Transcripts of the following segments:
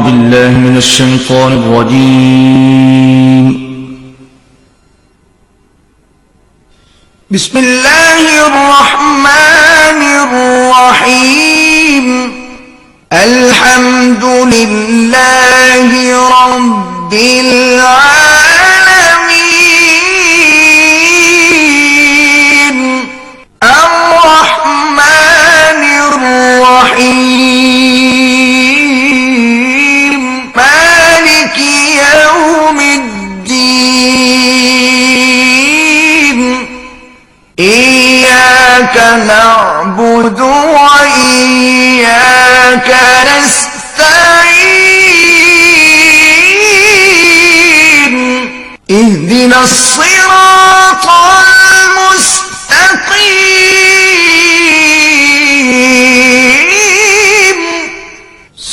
بالله من الشيطان الرجيم. بسم الله الرحمن الرحيم. الحمد لله رب العالمين الرحمن الرحيم مالك يوم الدين إياك نعبد وإياك نستعين اهدنا الصراط المستقيم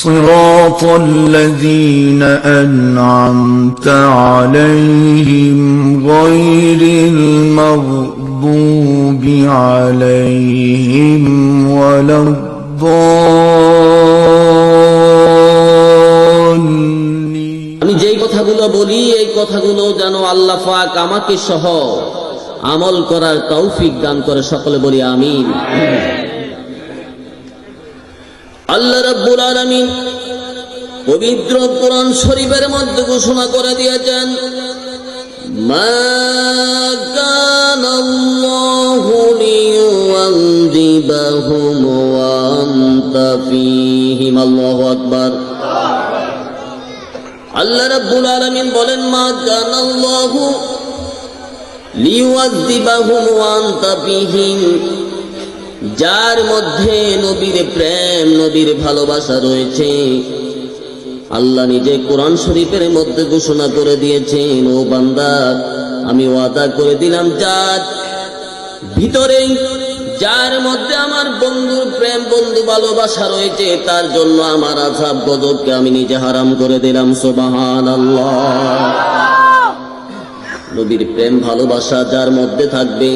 صراط الذين أنعمت عليهم غير المغضوب عليهم ولا الضالين. আমি যেই কথাগুলো বলি এই কথাগুলো যেন আল্লাহ পাক আমাকে সহ আমল করার তৌফিক দান করে, সকলে বলি আমিন। আল্লাহ রাব্বুল আলামিন পবিত্র কোরআন শরীফের মধ্যে ঘোষণা করে দিয়েছেন, মা কানাল্লাহু লিয়ুযিবাহুম ওয়া আনতা ফীহিম। আল্লাহু আকবার। আল্লাহ রাব্বুল আলামিন বলেন, মা কানাল্লাহু লিয়ুযিবাহুম ওয়া আনতা ফীহিম। যার মধ্যে নবীর প্রেম, নবীর ভালোবাসা রয়েছে, আল্লাহ নিজে কোরআন শরীফের মধ্যে ঘোষণা করে দিয়েছেন, ও বান্দা আমি ওয়াদা করে দিলাম যার ভিতরে, যার মধ্যে আমার বন্ধুর প্রেম, বন্ধু ভালোবাসা রয়েছে, তার জন্য আমার আযাব গজবকে আমি নিজে হারাম করে দিলাম। সুবহানাল্লাহ। নবীর প্রেম ভালোবাসা যার মধ্যে থাকবে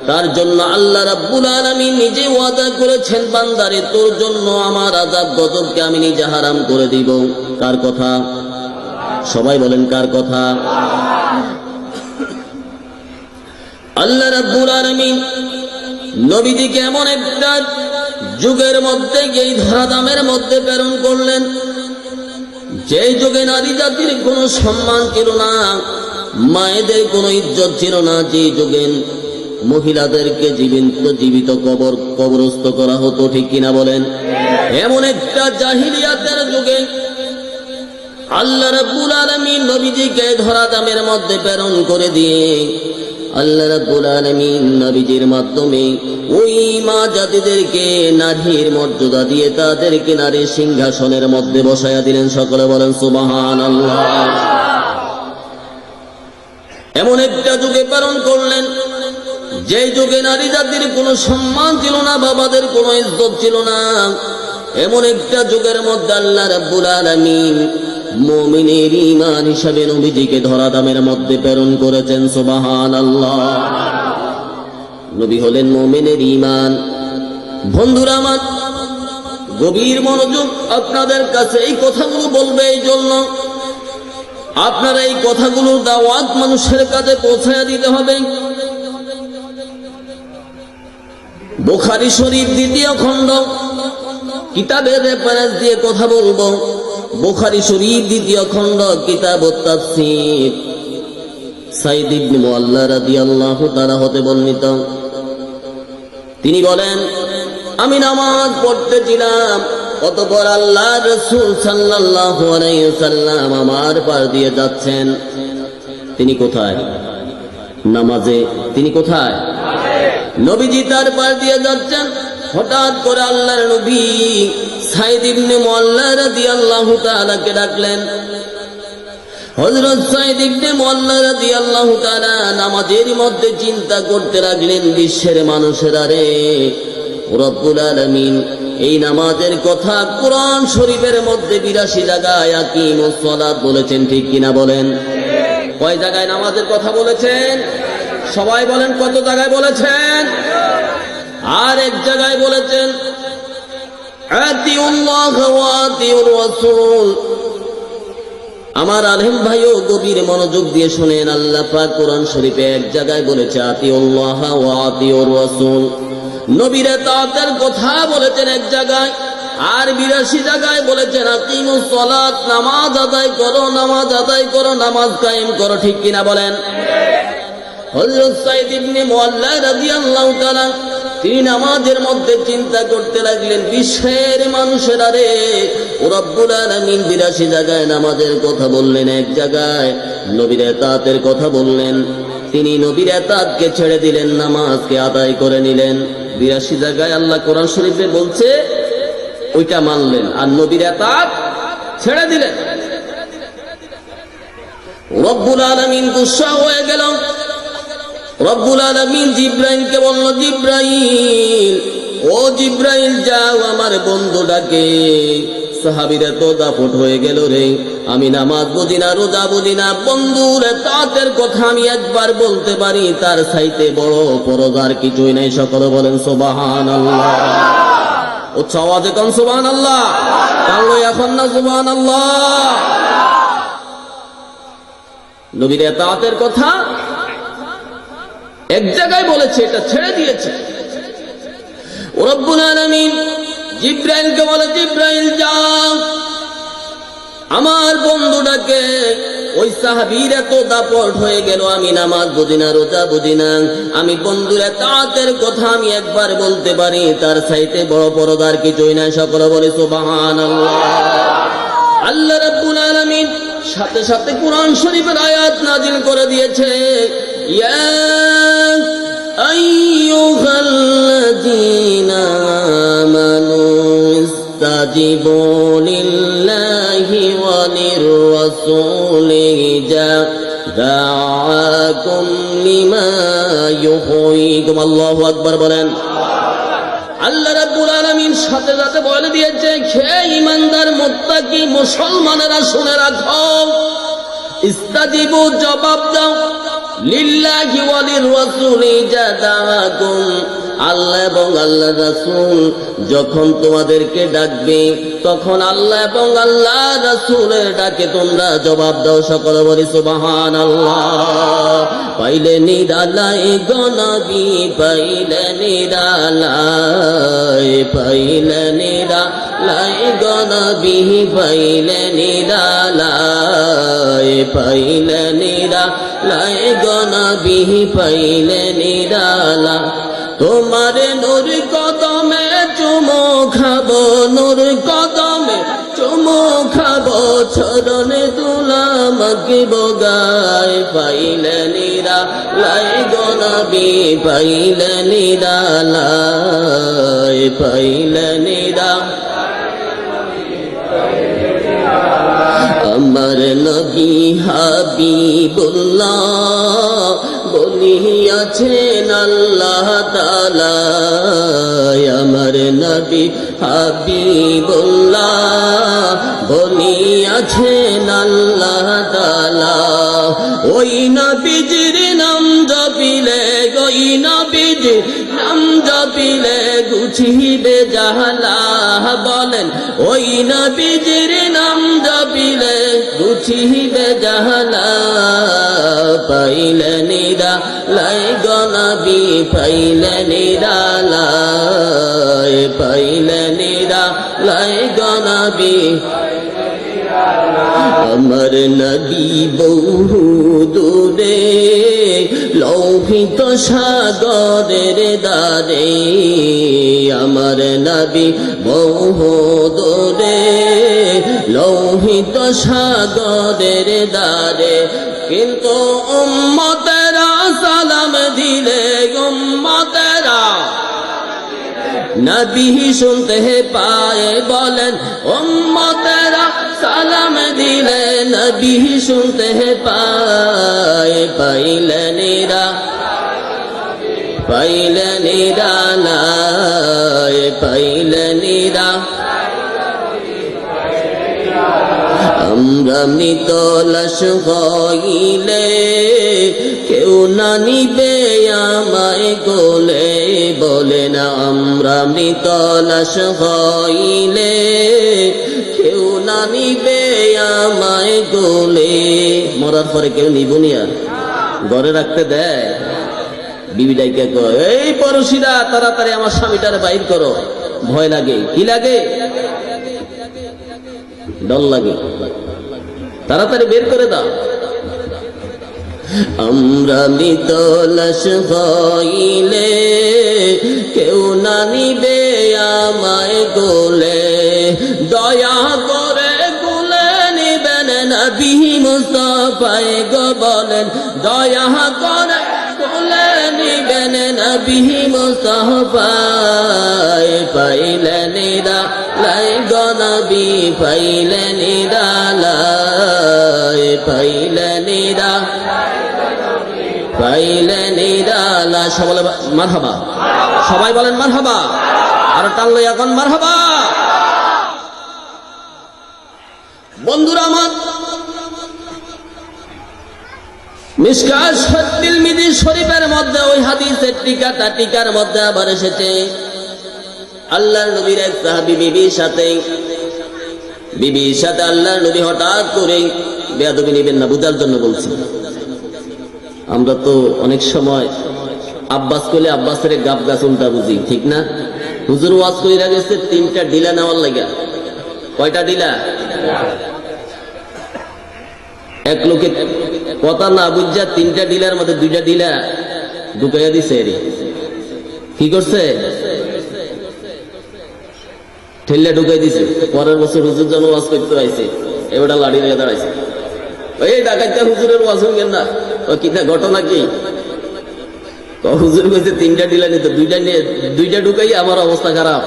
তার জন্য আল্লাহ রাব্বুল আলামিন নিজে ওয়াদা করেছেন, বান্দারে তোর জন্য আমার আযাব গজবকে আমি নিজে হারাম করে দিব। কার কথা? সবাই বলেন কার কথা? আল্লাহ রাব্বুল আলামিন নবীজিকে এমন একটা যুগের মধ্যে, এই ধরাধামের মধ্যে প্রেরণ করলেন যে যুগে নারী জাতির কোনো সম্মান ছিল না, মায়েদের কোনো ইজ্জত ছিল না, যে যুগে মহিলাদেরকে জীবিত কবরস্থ করা হতো, ঠিক কিনা বলেন? এমন একটা জাহিলিয়াতের যুগে আল্লাহ রাব্বুল আলামিন নবীজিকে ধরাধামের মধ্যে প্রেরণ করে দিয়ে আল্লাহ রাব্বুল আলামিন নবীজির মাধ্যমে ওই মা জাতিদেরকে নারীর মর্যাদা দিয়ে তাদেরকে নারীর সিংহাসনের মধ্যে বসায়া দিলেন। সকলে বলেন সুবহানাল্লাহ। এমন একটা যুগে প্রেরণ করলেন যে যুগে নারী জাতির কোনো সম্মান ছিল না, বাবাদের কোনো ইজ্জত ছিল না। এমন একটা যুগের মধ্যে আল্লাহ রাব্বুল আলামিন মুমিনের ঈমান হিসাবে নবীজিকে ধরাধামের মধ্যে প্রেরণ করেছেন। সুবহানাল্লাহ। নবী হলেন মুমিনের ঈমান। বন্ধুরা আমার, গভীর মনোযোগ আপনাদের কাছে এই কথাগুলো বলবে, এই জন্য আপনারা এই কথাগুলোর দাওয়াত মানুষের কাছে পৌঁছায় দিতে হবে। বুখারী শরীফ 2য় খণ্ড কিতাবের রেফারেন্স দিয়ে কথা বলবো। বুখারী শরীফ 2য় খণ্ড কিতাবুত তাফসীর, সাঈদ ইবনে মুআল্লা রাদিয়াল্লাহু তাআলা হতে বর্ণিত। তিনি বলেন, আমি নামাজ পড়তেছিলাম, অতঃপর আল্লাহর রাসূল সাল্লাল্লাহু আলাইহি ওয়াসাল্লাম আমার পাশ দিয়ে যাচ্ছেন। তিনি কোথায়? নামাজে। তিনি কোথায়? নবীজি তার পাশ দিয়ে যাচ্ছেন। হঠাৎ করে আল্লাহর নবী সাঈদ ইবনে মুআল্লা রাদিয়াল্লাহু তাআলাকে ডাকলেন। হযরত সাঈদ ইবনে মুআল্লা রাদিয়াল্লাহু তাআলা নামাজের মধ্যে চিন্তা করতে লাগলেন, বিশ্বের মানুষেরা রে, রব্বুল আলামিন এই নামাজের কথা কোরআন শরীফের মধ্যে 82 জায়গায় আকিমুস সালাত বলেছেন, ঠিক কিনা বলেন? কয় জায়গায় নামাজের কথা বলেছেন? সবাই বলেন কত জায়গায় বলেছেন? আর এক জায়গায় বলেছেন আতিউল্লাহ ওয়া আতিউর রাসূল। আমার আলেম ভাইও গভীর মনোযোগ দিয়ে শুনেন, আল্লাহ পাক কোরআন শরীফে এক জায়গায় বলেছে আতিউল্লাহ ওয়া আতিউর রাসূল, নবীর তাআতের কথা বলেছেন এক জায়গায়, আর ৮২ জায়গায় বলেছেন আকিমুস সালাত, নামাজ আদায় করো, নামাজ আদায় করো, নামাজ কায়েম করো। ঠিক কিনা বলেন? হযরত সাইদ ইবনে মুআল্লা রাদিয়াল্লাহু তাআলা তিনি নামাজের মধ্যে চিন্তা করতে লাগলেন, বিশ্বের মানুষেরা রে, রব্বুল আলামিন ৮২ জায়গায় নামাজের কথা বললেন, এক জায়গায় নবীর ইতাআতের কথা বললেন। তিনি নবীর ইতাআতকে ছেড়ে দিলেন, নামাজকে আদায় করে নিলেন। ৮২ জায়গায় আল্লাহ কোরআন শরীফে বলছে ওইটা মানলেন, আর নবীর ইতাআত ছেড়ে দিলেন। রব্বুল আলামিন গুসা হয়ে গেল। রব্বুল আলামিন জিব্রাইলকে বলল, জিব্রাইল, ও জিব্রাইল যাও আমার বন্ধুটাকে। সাহাবীরা তো দাপট হয়ে গেল রে, আমি নামাজ বুঝি না, রোজা বুঝি না, বন্ধুর ইতাআতের কথা আমি একবার বলতে পারি, তার চাইতে বড় পরদার কিছুই নাই। সকলে বলেন সুবহানাল্লাহ। উচ্চ আওয়াজে কোন সুবহানাল্লাহ, কালো এখন না সুবহানাল্লাহ। নবীর ইতাআতের কথা এক জায়গায় বলেছে, এটা ছেড়ে দিয়েছে। রব্বুল আলামিন জিব্রাইলকে বলে, জিব্রাইল যাও আমার বন্ধুটাকে। ওই সাহাবীর এত দাপট হয়ে গেল, আমি নামাজ বুঝি না, রোজা বুঝি না, আমি বন্ধুর ইতাআতের কথা আমি একবার বলতে পারি, তার চাইতে বড় পরদার কিছুই নাই। সকলে বলে সুবহানাল্লাহ। আল্লাহ রাব্বুল আলামিন সাথে সাথে কোরআন শরীফের আয়াত নাজিল করে দিয়েছে, ইয়া আইয়ুহাল্লাযীনা আমানু ইস্তাজিবু লিল্লাহি ওয়া লির-রাসূলি ইযা দাআকুম লিমা ইউহয়িকুম। আল্লাহু আকবার বলেন। আল্লাহ রাব্বুল আলামিন সাথে সাথে বলে দিয়েছে, হে ঈমানদার মুত্তাকি মুসলমানেরা শুনে রাখো, ইস্তাজিবু জবাব দাও, লিল্লাহি ওয়া লির-রাসূলি ইযা দাআকুম, আল্লাহ এবং আল্লাহর রাসূল যখন তোমাদেরকে ডাকবে, তখন আল্লাহ এবং আল্লাহর রাসূলের ডাকে তোমরা জবাব দাও। সকলে বলি সুবহানাল্লাহ। পাইলে নিরালায় গো নবী, পাইলে নিরালায়, পাইলে নিরালায় গো নবী, পাইলে নিরালায়, পাইলে নিরালায় গো নবী, পাইলে নিরালায়। তোমার নূর কদমে চুমো খাবো, নূর কদমে চুমো খাবো, চরণে দুলাম গায়, পাইলে নিরালায় গো নবী, পাইলে নিরালায়, পাইলে আমার নবী হাবিবুল্লাহ বলিয়াছেন আল্লাহ তাআলা, আমার নবী হাবিবুল্লাহ বলিয়াছেন আল্লাহ তাআলা। ওই নবীজির নাম জপিলে, ওই নবীজির নাম জপিলে গুছিবে জাহালা। বলেন, ওই নবীজির নাম জপিলে গুছিবে জাহালা। পাইলে নিরালায় গো নবী, পাইলে নিরালায়, পাইলে নিরালায় গো নবী। আমার নবী বহু দূরে লৌহিত সাগরের দ্বারে, আমার নবী বহু দূরে লৌহিত সাগরের দ্বারে, কিন্তু উম্মতেরা সালাম দিলে, উম্মতেরা নবী শুনতে পায়। বলেন, উম্মতেরা সালাম দিলে নবী শুনতে পায়, পাইলে নিরালায়, পাইলে নিরালায়, পাইলে নিরালায়। আমরা মৃত লাশ হইলে কেউ না নিবে আমায় কোলে, বলে না আমরা মৃত লাশ হইলে কেউ না নিবে আমায় কোলে। মরার পরে কেউ নিবনি আর ঘরে রাখতে দেয়? বিবি ডাইকে কয়, এই পড়শিরা তাড়াতাড়ি আমার স্বামীটারে বাইর করো। ভয় লাগে, কি লাগে? ডর লাগে, তাড়াতাড়ি বের করে দাও। আমরা মৃত লাশ হইলে কেউ না নিবে আমায় কোলে, দয়া করে কোলে নিবেন নবী মুস্তাফায়ে গো বলেন, দয়া করে কোলে নিবেন নবী মুস্তাফায়ে, পাইলে নিরালাই গো নবী, পাইলে নিরালাই, পাইলে নিরালা। সবাই মারহাবা, সবাই বলেন মারহাবা, আর টানলো এখন মারহাবা। বন্ধুরা আমার, মিশকাত তিরমিজি শরীফের মধ্যে ওই হাদিসের টিকার মধ্যে আবার এসেছে, আল্লাহর নবীর এক সাহাবী বিবির সাথে আল্লাহর নবী হঠাৎ করে, বেয়াদবি নেবেন না, বুঝার জন্য বলছি। আমরা তো অনেক সময় আব্বাস করলে আব্বাসের গাব গাছ উল্টা বুঝি, ঠিক না? হুজুর ওয়াজ কইরা গেছে 3টা ডিলা নেওয়ার লাগা। কয়টা ডিলা? এক লোকে কথা না বুঝা 3টা ডিলার মধ্যে 2টা ডিলা ঢুকাইয়া দিছে। কি করছে? ঠেলে ঢুকাই দিছে। পরের বছর হুজুর যেন ওয়াজ করতে আইছে, এবারটা লাড়ি নিয়ে দাঁড়াইছে, এই ডাকাইতে হুজুরের ওয়াজ হইবেন না। কিনা ঘটনা কি? হুজুর কইছে 3টা ডিলা নিতে, 2টা ঢুকাই আমার অবস্থা খারাপ।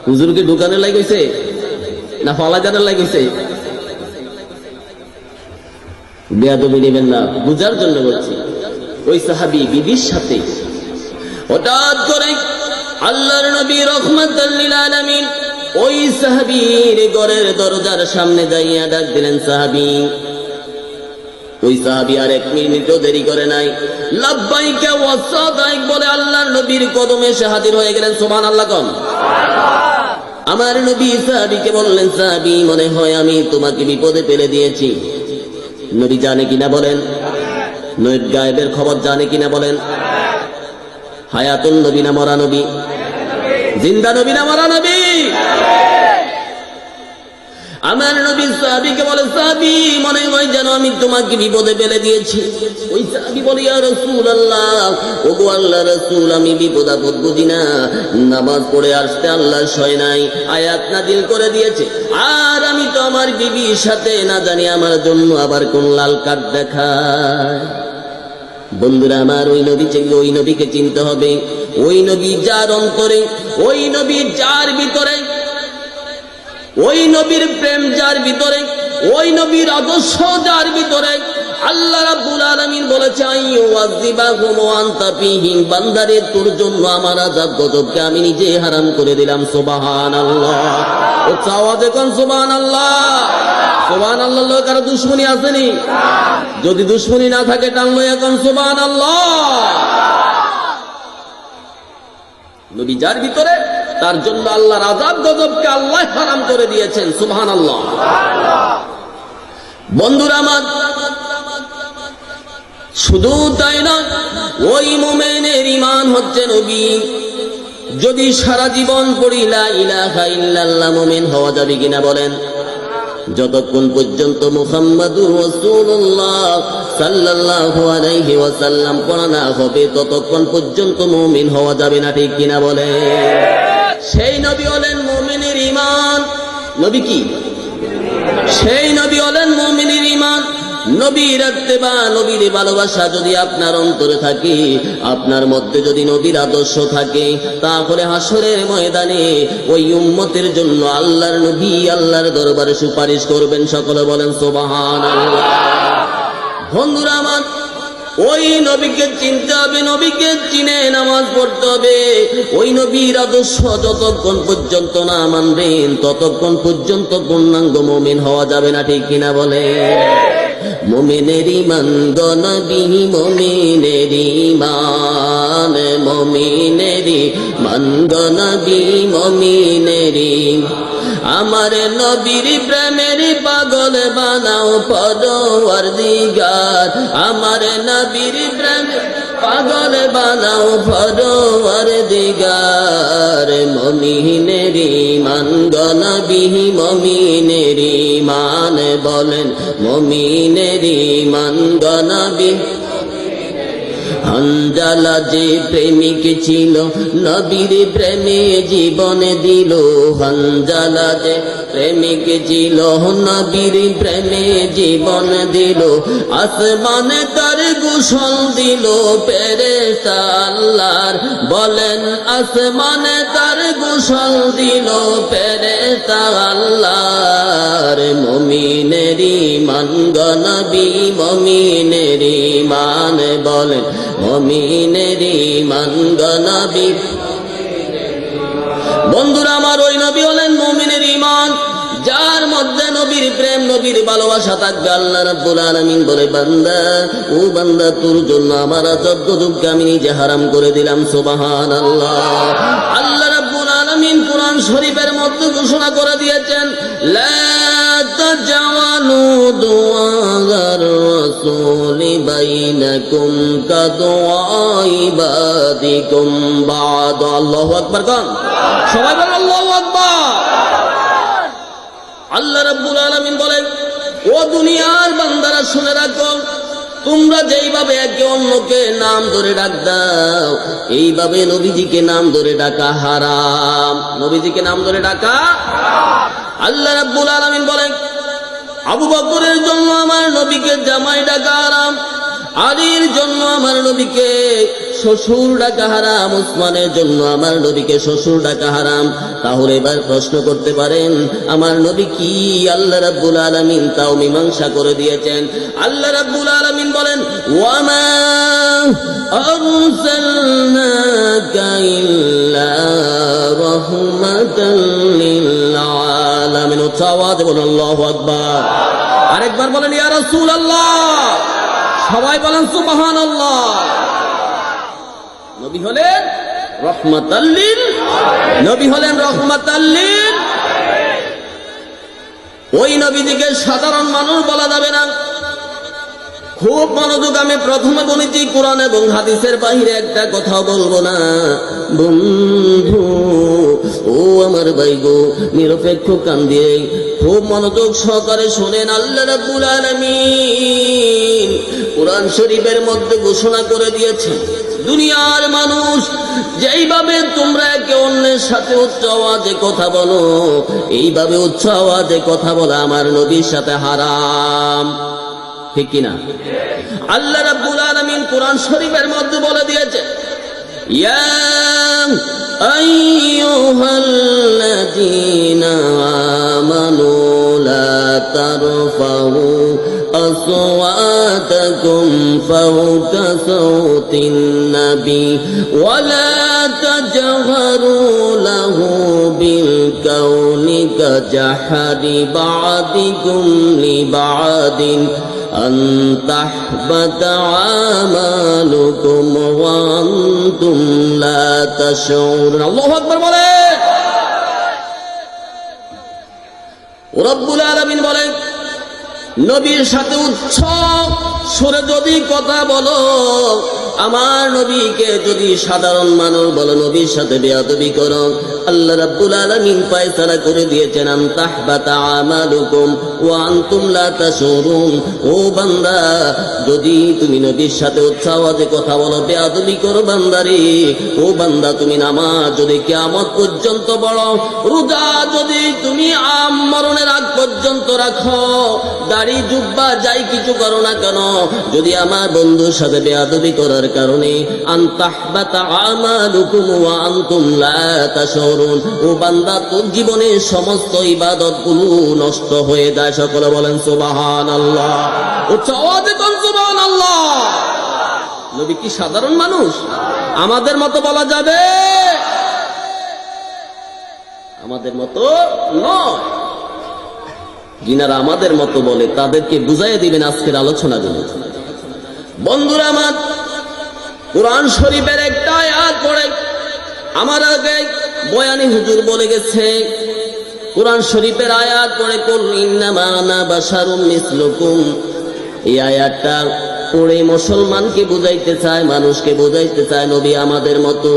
হুজুরকে ঢুকানোর লাই কইছে না ফালাজানের লাই কইছে? বেয়াদবি নেবেন না, বুঝার জন্য বলছি। ওই সাহাবী বিবির সাথে হঠাৎ করে আল্লাহর নবী রাহমাতাল লিল আলামিন ওই সাহাবীর ঘরের দরজার সামনে দাঁড়িয়ে ডাক দিলেন, সাহাবী। ওই সাহাবী আর 1 মিনিটও দেরি করে নাই, লাব্বাইকা ওয়া সাদাইক বলে আল্লাহর নবীর কদমে এসে হাজির হয়ে গেলেন। সুবহানাল্লাহ কোন? আমার নবী সাহাবীকে বললেন, সাহাবী মনে হয় আমি তোমাকে বিপদে ফেলে দিয়েছি। নবী জানে কিনা বলেন? নবী গায়েবের খবর জানে কিনা বলেন? হায়াতুন নবী না মরা নবী? জিন্দা নবী না মরা নবী? আমার নবী সাহাবীকে বলে, সাহাবী মনে হয় যেন আমি তোমাকে বিপদে ফেলে দিয়েছি। ওই সাহাবী বলে, ইয়া রাসূলুল্লাহ, ওগো আল্লাহর রাসূল, আমি বিপদ আপদ বুঝি না, নামাজ পড়ে আসতে আল্লাহ সয় নাই, আয়াত নাযিল করে দিয়েছে, আর আমি তো আমার বিবির সাথে না জানি আমার জন্য আবার কোন লাল কার্ড দেখায়। বন্ধুরা আমার, ওই নবীকে চিনতে হবে। ওই নবী যার অন্তরে, ওই নবী যার ভিতরে, ওই নবীর প্রেম যার ভিতরে, ওই নবীর আদর্শ যার ভিতরে, আল্লাহ রাব্বুল আলামিন বলেছে, আইয়ুযাযিবাহুম ওয়া আনতা ফীহিম, বান্দারে তোর জন্য আমার আযাব গজবকে আমি নিজে হারাম করে দিলাম। সুবহানাল্লাহ। ও আওয়াজে কোন সুবহানাল্লাহ। সুবহানাল্লাহ। লোক আর দুশমনী আসেনি? যদি দুশমনী না থাকে টানলো এখন সুবহানাল্লাহ। নবী যার ভিতরে, তার জন্য আল্লাহর আযাব গজবকে আল্লাহ হারাম করে দিয়েছেন। সুবহানাল্লাহ। বন্ধুরা আমার, শুধু তাই না, ওই মুমিনের ঈমান হচ্ছে নবী। যদি সারা জীবন পড়ি লা ইলাহা ইল্লাল্লাহ, মুমিন হওয়া যাবে কিনা বলেন? যতক্ষণ পর্যন্ত মুহাম্মাদুর রাসূলুল্লাহ সাল্লাল্লাহু আলাইহি ওয়াসাল্লাম পড়া না হবে, ততক্ষণ পর্যন্ত মুমিন হওয়া যাবে না, ঠিক কিনা বলেন? সেই নবী হলেন মুমিনের ঈমান। নবী কি? সেই নবী হলেন মুমিনের ঈমান। নবীর ইত্তেবা, নবীর ভালোবাসা যদি আপনার অন্তরে থাকে, আপনার মধ্যে যদি নবীর আদর্শ থাকে, তাহলে হাসরের ময়দানে ওই উম্মতের জন্য আল্লাহর নবী আল্লাহর দরবারে সুপারিশ করবেন। সকলে বলেন সুবহানাল্লাহ। বন্ধুরা আমার, ওই নবীকে চিনতে হবে, নবীকে চিনে নামাজ পড়তে হবে। ওই নবীর আদর্শ যতক্ষণ পর্যন্ত না মানবেন ততক্ষণ পর্যন্ত পূর্ণাঙ্গ মুমিন হওয়া যাবে না, ঠিক কিনা বলে? মুমিনের ঈমান নবী, মুমিনের ঈমান, মুমিনের ঈমান নবী, মুমিনের আমার নবীর প্রেমের পাগল বানাও পরওয়ারদিগার, আমার নবীর প্রেমের পাগল বানাও পরওয়ারদিগার। মুমিনের ঈমান নবী, মুমিনের ঈমান বলেন মুমিনের ঈমান নবী। হানজালা যে প্রেমিক ছিল নবীর প্রেমে জীবন দিল, হানজালা যে প্রেমিক ছিল নবীর প্রেমে জীবন দিল। আসমানে তার গোসল দিল ফেরেশতা আল্লাহর, বলেন আসমানে তার গোসল দিল ফেরেশতা আল্লাহর। মুমিনের ঈমান নবী, মুমিনের ঈমান বলেন মুমিনের ঈমান নবী। বন্ধুরা আমার, ওই নবী হলেন মুমিনের ঈমান, যার মধ্যে নবীর প্রেম নবীর ভালোবাসা থাকবে। আল্লাহ রাব্বুল আলামিন বলে, বান্দা ও বান্দা, তোর জন্য আমার আজব দুঃখকে আমি নিজে হারাম করে দিলাম। সুবহানাল্লাহ। আল্লাহ রাব্বুল আলামিন কুরআন শরীফের মধ্যে ঘোষণা করে দিয়েছেন, লা তাজআলু দুআর রাসূলি বাইনাকুম কাদুআই বাদিকুম বাদ। আল্লাহু আকবার কোন? সবাই বলেন আল্লাহু আকবার। আল্লাহ রাব্বুল আলামিন বলেন, ও দুনিয়ার বান্দারা শুনে রাখো, তোমরা যেইভাবে একে অন্যকে নাম ধরে ডাক দাও, এইভাবে নবীজিকে নাম ধরে ডাকা হারাম। নবীজিকে নাম ধরে ডাকা হারাম। আল্লাহ রাব্বুল আলামিন বলেন, আবু বকরের জন্য আমার নবীকে জামাই ডাকা হারাম, আলীর জন্য আমার নবীকে শ্বশুর ডাকা হারাম, উসমানের জন্য আমার নবীকে শ্বশুর ডাকা হারাম। তাহলে এবার প্রশ্ন করতে পারেন, আমার নবী কি? আল্লাহ রাব্বুল আলামিন তাও মীমাংসা করে দিয়েছেন। আল্লাহ রাব্বুল আলামিন বলেন, ওয়ামা আরসালনাকা ইল্লা রাহমাতাল লিল আলামিন। উচ্চ আওয়াজে বলুন আল্লাহু আকবার। আরেকবার বলেন ইয়া রাসূলুল্লাহ। সবাই বলেন সুবহানাল্লাহ। নবী হলেন রহমাতাল লিল, নবী হলেন রহমাতাল লিল। ওই নবীজিকে সাধারণ মানুষ বলা যাবে না। খুব মনোযোগ, আমি প্রথমে বলেছি কোরআন এবং হাদিসের বাইরে একটা কথা বলবো না। বন্ধু ও আমার ভাই গো, নিরপেক্ষ কান দিয়ে খুব মনোযোগ সহকারে শোনেন। আল্লাহ রাব্বুল আলামিন কোরআন শরীফের মধ্যে ঘোষণা করে দিয়েছেন, দুনিয়ার মানুষ যেইভাবে তোমরা একে অন্যের সাথে উচ্চ আওয়াজে কথা বলো, এইভাবে উচ্চ আওয়াজে কথা বলা আমার নবীর সাথে হারাম, ঠিক কিনা? আল্লাহ রাব্বুল আলামিন কোরআন শরীফের মধ্যে বলে দিয়েছে, ইয়া আইয়ুহাল্লাযীনা আমানু লা তারফাউ আসওয়াতাকুম ফাওকা সাওতিন নবী ওয়া লা তাজহারু লাহু বিল কাওলি কাজাহরি বা'দিকুম লিবা'দিন আন তাহবাতা আমালুকুম ওয়া আনতুম লা তাশউরুন। আল্লাহু আকবার বলে। রব্বুল আলামিন বলেন, নবীর সাথে উচ্চ সুরে যদি কথা বলো, আমার নবীকে যদি সাধারণ মানুষ বলো, নবীর সাথে বেয়াদবি করো, আল্লাহ রাব্বুল আলামিন ফয়সালা করে দিয়েছেন, আন তাহবাতা আমালুকুম ওয়া আনতুম লা তাশউরুন। ও বান্দা, যদি তুমি নবীর সাথে উচ্চ আওয়াজে কথা বলো, বেয়াদবি করো বান্দারে, ও বান্দা তুমি নামাজ যদি কিয়ামত পর্যন্ত পড়ো, রোজা যদি তুমি মরণের আগ পর্যন্ত রাখো, দাড়ি জুব্বা যাই কিছু করো না কেন, যদি আমার বন্ধুর সাথে বেয়াদবি করার কারণে আন তাহবাতা আমালুকুম ওয়া আনতুম লা তাশউরুন, ও বান্দা তোর জীবনের সমস্ত ইবাদতগুলো নষ্ট হয়ে যায়। সকলে বলেন সুবহানাল্লাহ। উচ্চ আওয়াজে কোন সুবহানাল্লাহ। নবী কি সাধারণ মানুষ? আমাদের মতো বলা যাবে? আমাদের মতো নয়। যিনারা আমাদের মতো বলে তাদেরকে বুঝাইয়া দিবেন আজকের আলোচনা দিন। বন্ধুরা আমার, কোরআন শরীফের একটা আয়াত পড়ে আমার আগে বয়ানী হুজুর বলে গেছে, কোরআন শরীফের আয়াত পড়ে কুল ইন্নামা আনা বাশারুম মিসলুকুম। এই আয়াতটা পড়ে মুসলমানকে বুঝাইতে চায়, মানুষকে বুঝাইতে চায় নবী আমাদের মতো।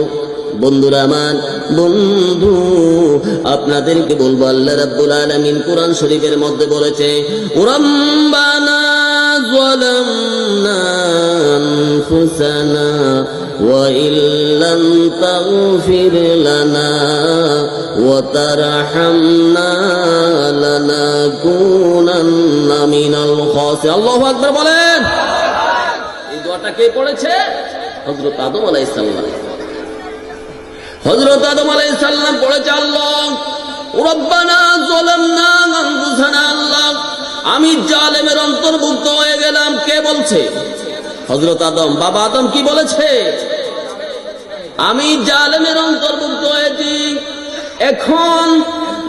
বন্ধুরা আমার, বন্ধু আপনাদেরকে বলবো, আল্লাহ রাব্বুল আলামিন কোরআন শরীফের মধ্যে বলেছে, রাব্বানা যালামনা আনফুসানা ওয়া ইল্লাম তাগফির লানা ওয়া তারহামনা লানাকুনান্না মিনাল খাসিরিন। আল্লাহু আকবার বলেন। এই দোয়াটা কে পড়েছে? হযরত আদম আলাইহিস সালাম। হযরত আদম আলাইহিস সালাম পড়েছে, আল্লাহ রব্বানা যালামনা আনফুসানা, আল্লাহ আমি জালেমের অন্তর্ভুক্ত হয়ে গেলাম। কে বলছে? হযরত আদম। বাবা আদম কি বলেছে? আমি জালেমের অন্তর্ভুক্ত হয়েছি। এখন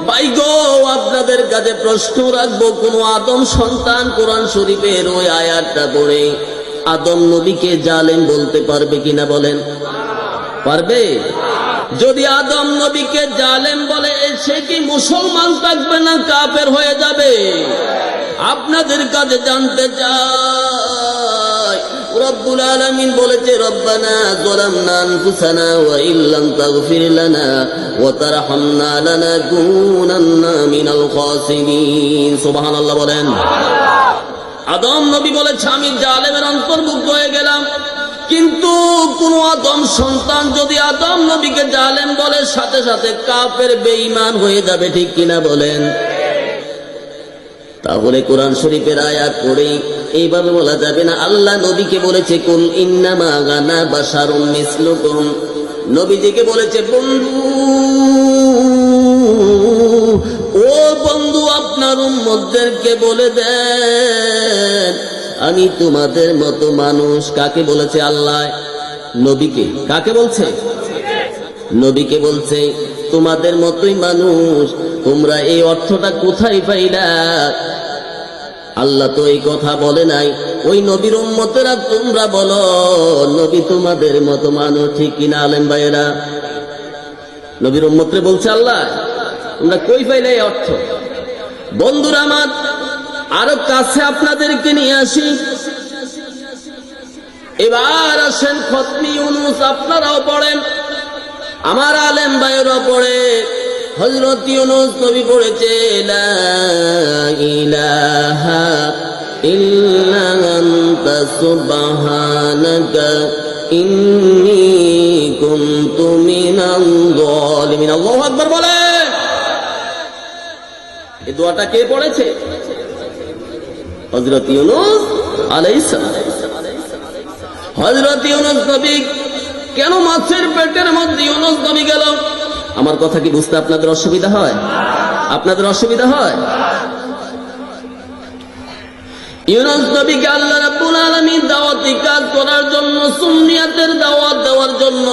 ভাইগো আপনাদের কাছে প্রশ্ন রাখবো, কোন আদম সন্তান কোরআন শরীফের ওই আয়াতটা পড়ে আদম নবীকে জালেম বলতে পারবে কিনা বলেন? পারবে? যদি আদম নবীকে জালেম বলে সে কি মুসলমান থাকবে না কাফের হয়ে যাবে? আপনাদের কাছে জানতে চাই। রব্বুল আলামিন বলেছে, রব্বানা যালামনা আনফুসানা ওয়া ইল্লাম তাগফির লানা ওয়া তারহামনা লানাকুনান্না মিনাল খাসিরিন। সুবহানাল্লাহ বলেন। আদম নবী বলেছে, আমি জালেমের অন্তর্ভুক্ত হয়ে গেলাম। কিন্তু কোন আদম সন্তান যদি আদম নবীকে জালেম বলে, সাথে সাথে কাফের বেঈমান হয়ে যাবে, ঠিক কিনা বলেন? তাহলে কোরআন শরীফের আয়াত পড়ে এইভাবে বলা যাবে না। আল্লাহ নবীকে বলেছে, কুল ইন্নামা আনা বাশারুম মিসলুকুম। নবীজিকে বলেছে, বন্ধু ও বন্ধু আপনার উম্মতদেরকে বলে দেন আমি তোমাদের মতো মানুষ। কাকে বলেছে আল্লাহ? নবীকে। কাকে বলছে? নবীকে বলছে তোমাদের মতোই মানুষ। তোমরা এই অর্থটা কোথায় পাইলা? আল্লাহ তো এই কথা বলে নাই। ওই নবীর উম্মতেরা তোমরা বলো নবী তোমাদের মতো মানুষ, ঠিক কিনা আলেম ভাইয়েরা? নবীর উম্মতরে বলছে আল্লাহ, তোমরা কই পাইলে এই অর্থ? বন্ধুরা আমার, আরো কাছে আপনাদেরকে নিয়ে আসি। এবার আসেন খতমি ইউনূস, আপনারাও পড়েন, আমার আলেম ভাইয়েরাও পড়ে। হযরত ইউনূস নবী পড়েছে, লা ইলাহা ইল্লা আনতা সুবহানাকা ইন্নী কুনতু মিনাল যালিমিন। আল্লাহু আকবার বলে। এই দোয়াটা কে পড়েছে? হযরত ইউনূস আলাইহিস সালাম। হযরত ইউনূস নবী কেন মাছের পেটের মধ্যে ইউনূস নবী গেল? আমার কথা কি বুঝতে আপনাদের অসুবিধা হয়? আপনাদের অসুবিধা হয়? ইউনূস নবীকে আল্লাহ রাব্বুল আলামিন দাওয়াতি কাজ করার জন্য, সুন্নিয়াতের দাওয়াত দেওয়ার জন্য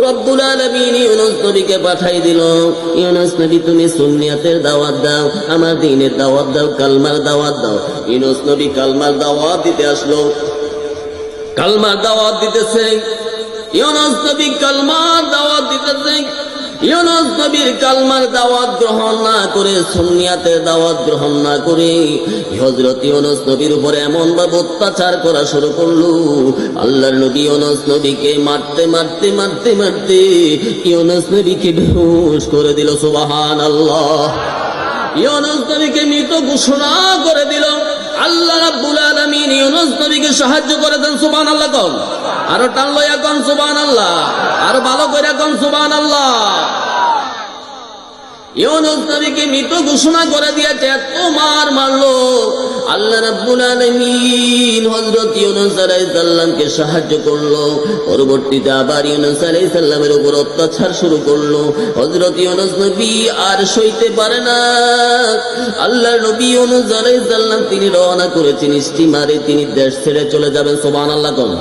রব্বুল আলামিন ইউনূস নবীকে পাঠাই দিল। ইউনূস নবী তুমি সুন্নিয়াতের দাওয়াত দাও, আমার দ্বীনের দাওয়াত দাও, কালমার দাওয়াত দাও। ইউনূস নবী কালমার দাওয়াত দিতে আসলো। কালমার দাওয়াত দিতেছে, ইউনূস নবী কালমার দাওয়াত দিতেছে। ইউনূস নবীর কালমার দাওয়াত গ্রহণ না করে, সুন্নিয়াতের দাওয়াত গ্রহণ না করে হযরত ইউনূস নবীর উপরে এমন ভাবে অত্যাচার করা শুরু করলো। আল্লাহর নবী ইউনূস নবীকে মারতে মারতে মারতে মারতে ইউনূস নবীকে বেহুশ করে দিল। সুবহানাল্লাহ। ইউনূস নবীকে মৃত ঘোষণা করে দিল। আল্লাহ রাব্বুল আলামিন ইউনূস নবীকে সাহায্য করে দেন। সুবহানাল্লাহ কোন? আরো টান লইয়া কোন সুবহানাল্লাহ, আরো ভালো করে কোন সুবহানাল্লাহ। ইউনূস নবীকে মৃত ঘোষণা করে দিয়েছে, এত মার মারলো। আল্লাহ রাব্বুল আলামিন হযরত ইউনূস আলাইহিস সালামকে সাহায্য করলো। পরবর্তীতে আবার ইউনূস আলাইহিস সালামের উপর অত্যাচার শুরু করলো। হযরত ইউনূস নবী আর সইতে পারে না। আল্লাহর নবী ইউনূস আলাইহিস সালাম তিনি রওনা করেছেন স্টিমারে, তিনি দেশ ছেড়ে চলে যাবেন। সুবহানাল্লাহ কোন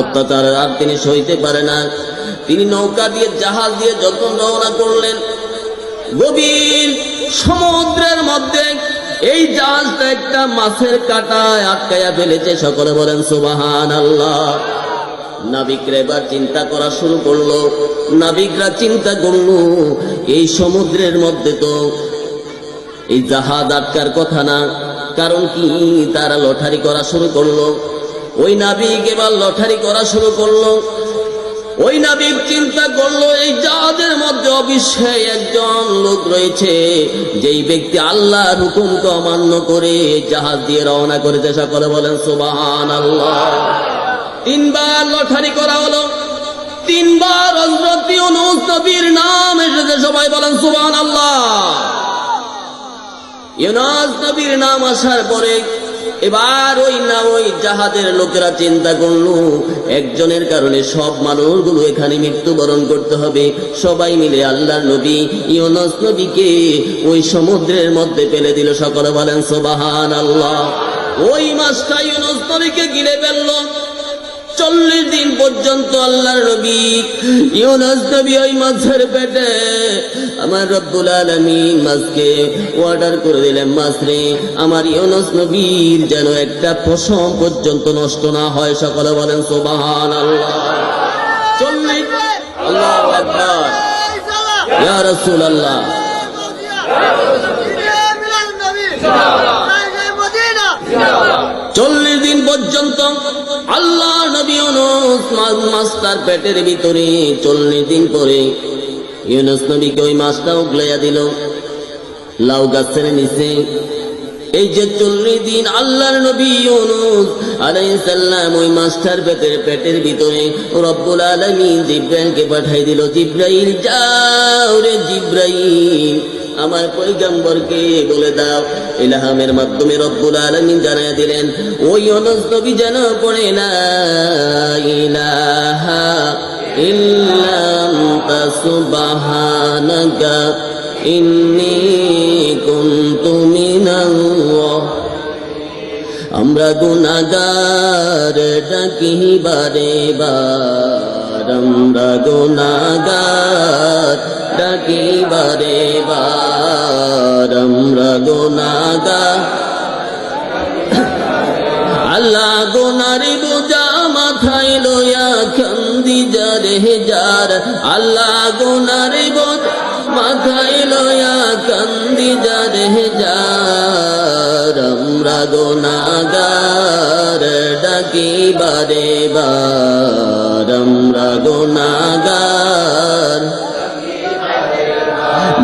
অত্যাচার আর তিনি সইতে পারে না। তিনি নৌকা দিয়ে, জাহাজ দিয়ে যখন রওনা করলেন, গভীর সমুদ্রের মধ্যে এই জাহাজটা একটা মাছের কাঁটায় আটকায়া ফেলেছে। সকলে বলেন সুবহানাল্লাহ। নাবিকরা এবার চিন্তা করা শুরু করলো। নাবিকরা চিন্তা করলো, এই সমুদ্রের মধ্যে তো এই জাহাজ আটকার কথা না, কারণ কি? তারা লটারি করা শুরু করলো। ওই নাবিক এবার লটারি করা শুরু করলো। ওই নাবিক চিন্তা করলো, এই জাহাজের মধ্যে অবশ্যই একজন লোক রয়েছে, যেই ব্যক্তি আল্লাহর হুকুমকে অমান্য করে জাহাজ দিয়ে রওনা করেছে। সকলে বলেন সুবহানাল্লাহ। 3 বার লটারি করা হলো। 3 বার হযরত ইউনূস নবীর নাম এসেছে। সবাই বলেন সুবহানাল্লাহ। ইউনূস নবীর নাম আসার পরে এবার ওই জাহাজের লোকেরা চিন্তা করলো, একজনের কারণে সব মানুষগুলো এখানে মৃত্যুবরণ করতে হবে। সবাই মিলে আল্লাহর নবী ইউনূস নবীকে ওই সমুদ্রের মধ্যে ফেলে দিল। সকলে বলেন সুবহানাল্লাহ। ওই মাছটা ইউনূস নবীকে গিলে ফেলল। 40 দিন পর্যন্ত আল্লাহর নবী ইউনূস নবী ওই মাছের পেটে। আমার রব্বুল আলামিন মাছকে অর্ডার করে দিলেন, মাছ রে, আমার ইউনূস নবীর যেন একটা পশম পর্যন্ত নষ্ট না হয়। সকলে বলেন সুবহানাল্লাহ। 40 আল্লাহু আকবার, ইয়া রাসূলুল্লাহ। 40 দিন পর্যন্ত আল্লাহ নবী ইউনূস মাছটার পেটের ভিতরে। 40 দিন পরে ইউনূস নবীকে ওই মাছটা উগলাইয়া দিল লাউ গাছের নিচে। এই যে 40 দিন আল্লাহর নবী ইউনূস আলাইহিস সালাম ওই মাছটার পেটের ভিতরে, রব্বুল আলামিন জিবরাইলকে পাঠাই দিল। জিবরাইল, যাও রে জিবরাইল, আমার পয়গম্বরকে বলে দাও। ইলহামের মাধ্যমে রব্বুল আলামিন জানায়া দিলেন, ওই ইউনূস নবী যেন পড়ে লা ইলাহা ইল্লা আনতা সুবহানাকা ইন্নী কুনতু মিনাল। আমরা গুনাহগার ডাকি বারে বার, আমরা গুনাহগার ডাকি বারে বার, আমরা গুনাহগার। আল্লাহ গুনার বোঝা মাথায় লইয়া কান্দি যারে যার, আল্লাহ গুনার বোঝা মাথায় লইয়া কান্দি যারে যার, আমরা গুনাহগার ডাকি বারে বার, আমরা গুনাহগার।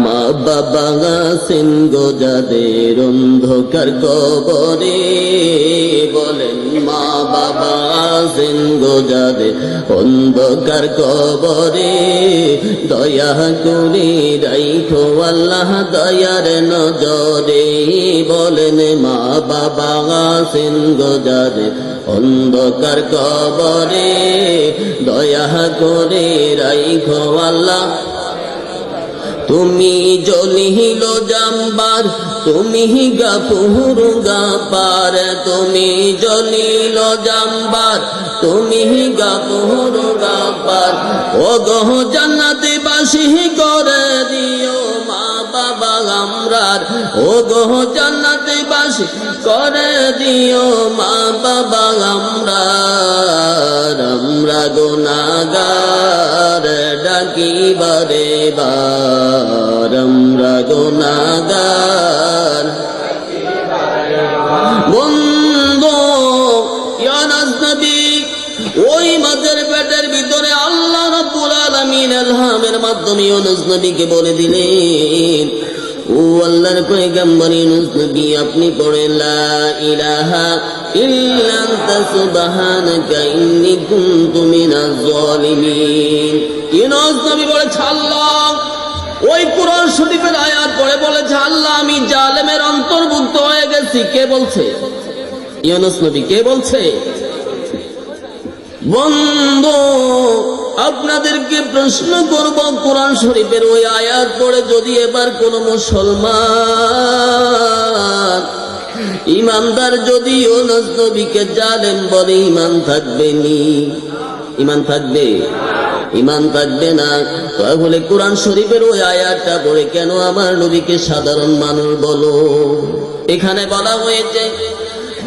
মা বাবা আছেন গো যাদের অন্ধকার কবরে, বলেন মা বাবা আছেন গো যাদের অন্ধকার কবরে, দয়া করে রাইখো আল্লাহ দয়ার নজরে। বলেন মা বাবা আছেন গো যাদের অন্ধকার কবরে, দয়া করে রাইখো আল্লাহ। তুমি জলিল জাম্বার, তুমি গাফুর গাফার, তুমি জলিল জাম্বার, তুমি গাফুর গাফার। ও গো জান্নাতে বাসী করে দিও মা বাবা আমরার, ও গো জান্নাতে বাসী করে দিও মা বাবা আমরার, আমরা গুনাহগার ডাকি বারে বার, আমরা গুনাহগার। বন্ধু ইউনূস নবী ওই মাছের পেটের ভিতরে আল্লাহ রাব্বুল আলামিন ইলহামের মাধ্যমে ইউনূস নবীকে বলে দিলেন, ও আল্লাহর পয়গম্বর ইউনূস নবী, আপনি পড়েন লা ইলাহা ইল্লা আনতা সুবহানাকা ইন্নী কুনতু মিনাজ জালিমিন। ইউনূস নবী বলেছে, আল্লাহ ওই কোরআন শরীফের আয়াত পড়ে বলেছে, আল্লাহ আমি জালেমের অন্তর্ভুক্ত হয়ে গেছি। কে বলছে? ইউনূস নবী। কে বলছে? বন্ধু, আপনাদেরকে প্রশ্ন করব, কোরআন শরীফের ওই আয়াত পড়ে যদি এবার কোন মুসলমান ইমানদার যদি ইউনূস নবীকে জালেম বলে, ঈমান থাকবে নি? ঈমান থাকবে? ঈমান থাকবে না। তাহলে কোরআন শরীফের ওই আয়াতটা পড়ে কেন আমার নবীকে সাধারণ মানুষ বলো? এখানে বলা হয়েছে,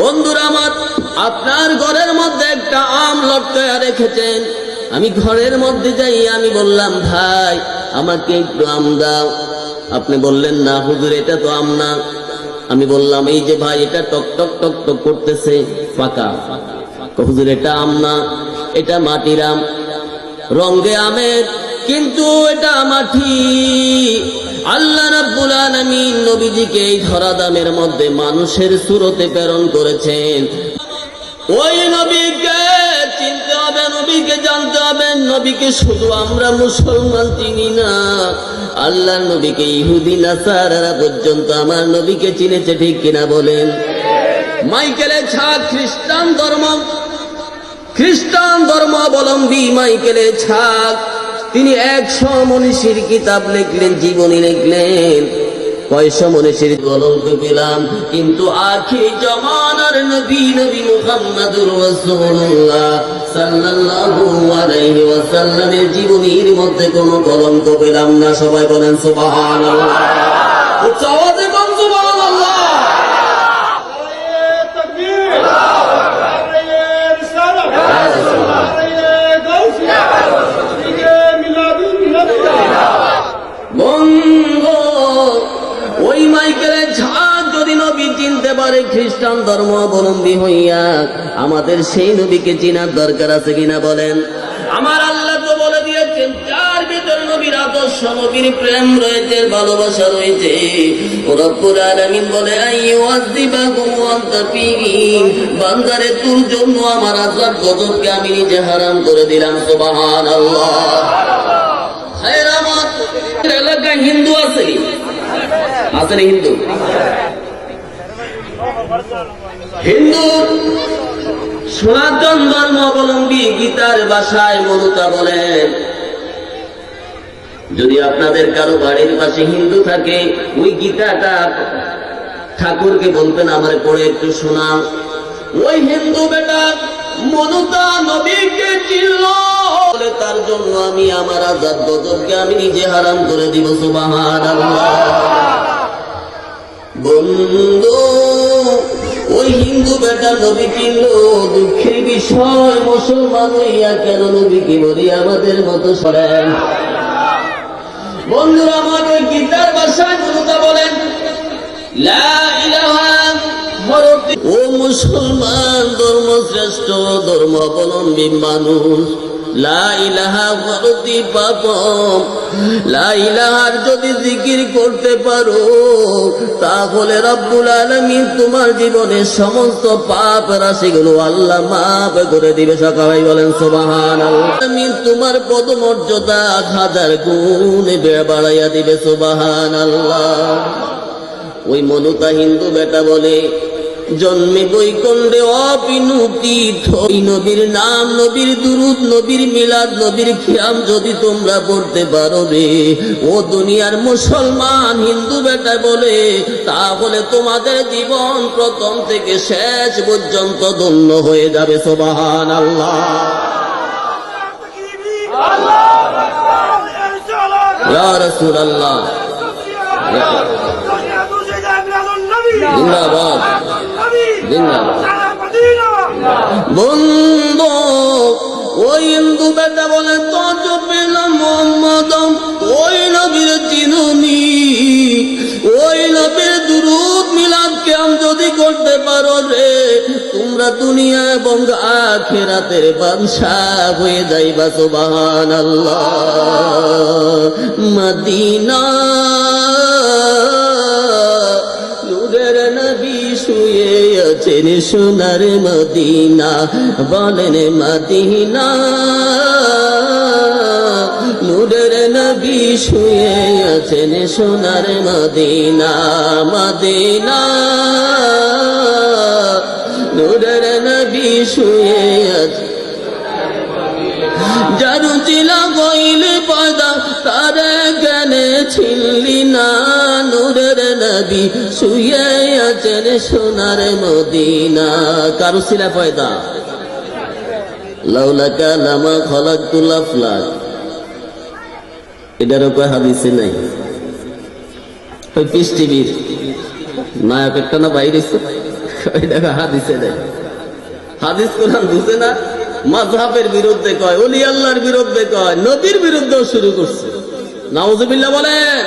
বন্ধুরা আমার, আপনার ঘরের মধ্যে একটা আম লটকায়া রেখেছেন। আমি ঘরের মধ্যে যাই, আমি বললাম ভাই আমাকে একটু আম দাও। আপনি বললেন না হুজুর এটা তো আম না। আমি বললাম এই যে ভাই এটা টক টক টক টক করতেছে, পাকা। হুজুর এটা আম না, এটা মাটির আম, রঙে আমের, কিন্তু এটা মাটি। আল্লাহ রাব্বুল আলামিন নবীজিকে এই ধরাধামের মধ্যে মানুষের সুরতে প্রেরণ করেছেন। ওই নবীকে চিনতে হবে, নবীকে জানতে হবে। নবীকে শুধু আমরা মুসলমান চিনি না, আল্লাহর নবীকে ইহুদি নাসারারা পর্যন্ত আমার নবীকে চিনেছে, ঠিক কিনা বলেন? মাইকেলের ছাক খ্রিস্টান ধর্মাবলম্বী মাইকেলের ছাক, তিনি 100 মনীষীর কিতাব লিখলেন, জীবনী লিখলেন। 100 মনীষীর কলঙ্ক পেলাম, কিন্তু আখির জামানার নবী মুহাম্মদুর রাসূলুল্লাহ সাল্লাল্লাহু আলাইহি ওয়াসাল্লামের জীবনীর মধ্যে কোনো কলঙ্ক পেলাম না। সবাই বলেন সুবহানাল্লাহ। উচ্চ আওয়াজে বলুন সুবহানাল্লাহ। ওই মাইকেলের ঝাঁক যদি নবী চিনতে পারে খ্রিস্টান ধর্মাবলম্বী হইয়া, আমাদের সেই নবীকে চিনার দরকার আছে কিনা বলেন? আমার আল্লাহ তো বলে দিয়েছেন, যার ভিতরে নবীর আদর্শ, নবীর প্রেম রয়েছে, ভালোবাসা রয়েছে, রব্বুল আলামিন বলে আইয়ুযিবাকুম ওয়া আনতা ফীহিম, বান্দারে তোর জন্য আমার আযাব গজবকে আমি নিজে হারাম করে দিলাম। সুবহানাল্লাহ। খায়র আমার এলাকায় হিন্দু আছে, আসেন হিন্দু সনাতন ধর্মাবলম্বী গীতার ভাষায় মনুতা বলেন, যদি আপনাদের কারো বাড়ির পাশে হিন্দু থাকে, ওই গীতাটা ঠাকুরকে বলবেন আমার পড়ে একটু শোনাও। ওই হিন্দু বেটা মনুতা নবীকে চিনল বলে তার জন্য আমি আমার আযাব গজবকে আমি নিজে হারাম করে দিব। সুবহানাল্লাহ। বন্ধু, ওই হিন্দু বেটা নবী চিনল, দুঃখের বিষয় মুসলমান হইয়া কেন নবীকে বলি আমাদের মতো সরেন? বন্ধুরা আমার, ওই গীতার ভাষায় মনুতা বলেন, লা ইলাহা, ও মুসলমান ধর্মশ্রেষ্ঠ ধর্মাবলম্বী মানুষ, লা ইলাহা ফরতি পাপম, লা ইলাহার যদি জিকির করতে পারো, তাহলে রব্বুল আলামিন তোমার জীবনের সমস্ত পাপ রাশিগুলো আল্লাহ মাফ করে দিবে। সবাই বলেন সুবহানাল্লাহ। আমিন তোমার পদমর্যাদা 1000 গুণে বাড়াইয়া দিবে। সুবহানাল্লাহ। ওই মনুতা হিন্দু বেটা বলে, জন্মে বৈকুণ্ঠে অবিনুতি নবীর নাম, নবীর দুরূদ, নবীর মিলাদ, নবীর খিয়াম যদি তোমরা পড়তে পারো রে ও দুনিয়ার মুসলমান, হিন্দু বেটা বলে, তাহলে তোমাদের জীবন প্রথম থেকে শেষ পর্যন্ত ধন্য হয়ে যাবে। সুবহানাল্লাহ। ইয়া রাসূলুল্লাহ, জিন্দাবাদ জিন্দাবাদ। বন্ধু, ওই হিন্দু বেটা বলে, তো পেলাম মোহাম্মদ, ওই নবীর চিনুনি, ওই নবীর দুরূদ মিলাদ কিয়াম যদি করতে পারো রে, তোমরা দুনিয়া এবং আখিরাতের বাদশাহ হয়ে যাইবা। সুবহানাল্লাহ। মদিনা শুয়ে আছেন সোনার মদিনা, বলেন মদিনা, নূরের নবী শুয়ে আছেন সোনার মদিনা মদিনা নূরের নবী শুয়ে আছেন যারু চিলা গইল পয়দা তারে জ্ঞানে ছিলি না নূরের নবী শুয়ে আছেন সোনার মদিনা কারু ছিলা পয়দা লাউলাকা লামা খলাকতুল আফলাক এটারও কয় হাদিসে নাই ওই পিস টিভির নায়ক একটা না বাইরে ওই দেখা হাদিসে নাই হাদিস কোরআন বুঝে না মাযহাবের বিরুদ্ধে কয় ওলি আল্লাহর বিরুদ্ধে কয় নবীর বিরুদ্ধেও শুরু করছে নাউজুবিল্লাহ বলেন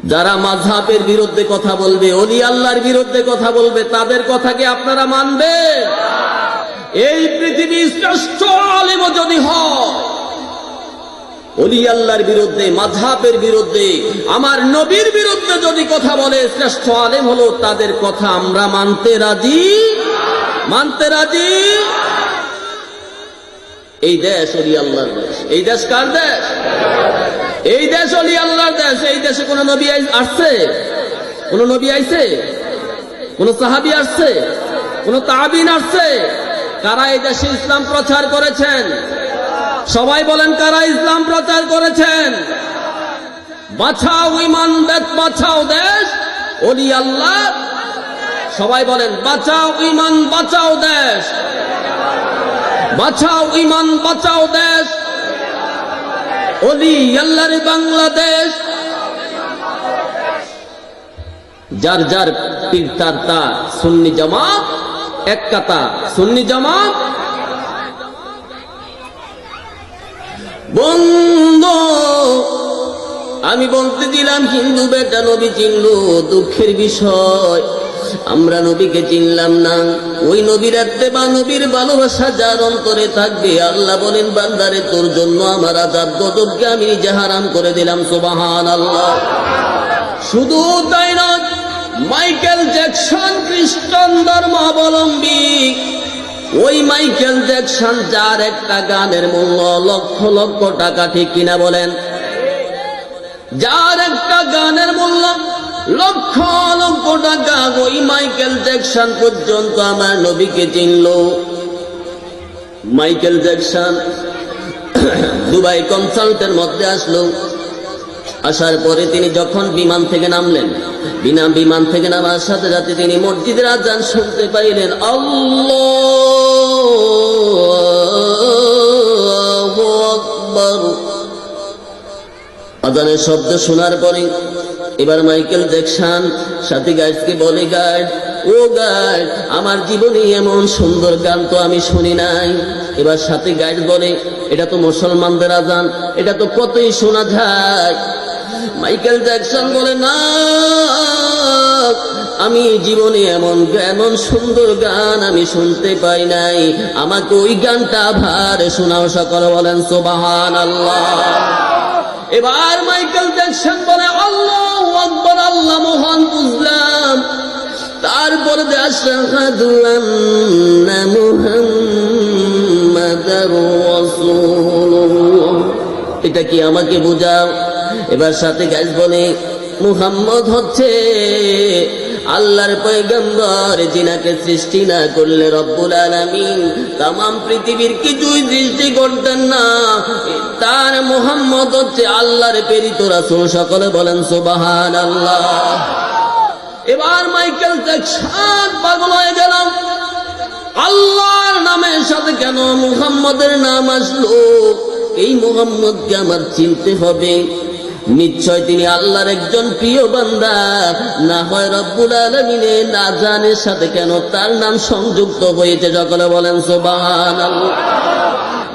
যারা মাযহাবের বিরুদ্ধে কথা বলবে ওলি আল্লাহর বিরুদ্ধে কথা বলবে তাদের কথাকে আপনারা মানবেন এই পৃথিবীর শ্রেষ্ঠ আলেম যদি হয় ওলি আল্লাহর বিরুদ্ধে মাযহাবের বিরুদ্ধে আমার নবীর বিরুদ্ধে যদি কথা বলে শ্রেষ্ঠ আলেম হলো তাদের কথা আমরা মানতে রাজি এই দেশ ওলি আল্লাহর দেশ এই দেশ কার দেশ এই দেশ ওলি আল্লাহর দেশ এই দেশে কোন নবী আসছে কোন নবী আইছে কোন সাহাবী আসছে কোন তাবিন আসছে কারা এই দেশে ইসলাম প্রচার করেছেন সবাই বলেন কারা ইসলাম প্রচার করেছেন বাঁচাও ইমান দেশ বাঁচাও দেশ ওলি আল্লাহ সবাই বলেন বাঁচাও ইমান বাঁচাও দেশ বাঁচাও ইমান বাঁচাও দেশ ওলি আল্লাহর বাংলাদেশ যার যার পীর তার তার সুন্নি জামাত এক কাতা সুন্নি জামাত বন্ধু আমি বলতে দিলাম হিন্দু বেটা নবী চিনলো দুঃখের বিষয় আমরা নবীকে চিনলাম না ওই নবীর এত্তেবা নবীর ভালোবাসা যার অন্তরে থাকবে আল্লাহ বলেন বান্দারে তোর জন্য আমার আযাব গজবকে আমি নিজে হারাম করে দিলাম সুবহানাল্লাহ শুধু তাই নয় মাইকেল জ্যাকসন খ্রিস্টান ধর্মাবলম্বী ওই মাইকেল জ্যাকসন যার একটা গানের মূল্য লক্ষ লক্ষ টাকা ঠিক কিনা বলেন যার একটা গানের মূল্য লক্ষ লক্ষ টাকা ওই মাইকেল জ্যাকসন পর্যন্ত আমার নবীকে চিনল মাইকেল জ্যাকসন দুবাই কনসাল্টের মধ্যে আসলো আসার পরে তিনি যখন বিমান থেকে নামলেন বিমান থেকে নামার সাথে সাথে তিনি মসজিদের আযান শুনতে পাইলেন আল্লাহু আকবার আযানের শব্দ শোনার পরে এবার মাইকেল জ্যাকসন সাথী গাইডকে বলে গাইড ও গাইড আমার জীবনে এমন সুন্দর গান তো আমি শুনি নাই এবার সাথী গাইড বলে এটা তো মুসলমানদের আযান এটা তো কতই শোনা যায় মাইকেল জ্যাকসন বলে না আমি জীবনে এমন সুন্দর গান আমি শুনতে পাই নাই আমাকে ওই গানটা আবার শোনাও সকলে বলেন সুবহানাল্লাহ এবার মাইকেল জ্যাকসন বলে আল্লাহু আকবার আল্লাহ মহান বুঝলাম তারপরে আশহাদু আন্না মুহাম্মাদার রাসূলুল্লাহ এটা কি আমাকে বুঝাও এবার সাথে গাইজ বলে মুহাম্মদ হচ্ছে আল্লাহর পয়গম্বর যিনাকে সৃষ্টি না করলে রব্বুল আলামিন তামাম পৃথিবীর কিছুই সৃষ্টি করতেন না তার মুহাম্মদ হচ্ছে আল্লাহর প্রেরিত রাসূল সকলে বলেন সুবহানাল্লাহ এবার মাইকেল জ্যাকসন পাগল হয়ে গেলাম আল্লাহর নামের সাথে কেন মুহাম্মদের নাম আসলো এই মুহাম্মদকে আমার চিনতে হবে নিশ্চয় তিনি আল্লাহর একজন প্রিয় বান্দা না হয় রব্বুল আলামিনের আযানের সাথে কেন তার নাম সংযুক্ত হয়েছে সকলে বলেন সুবহানাল্লাহ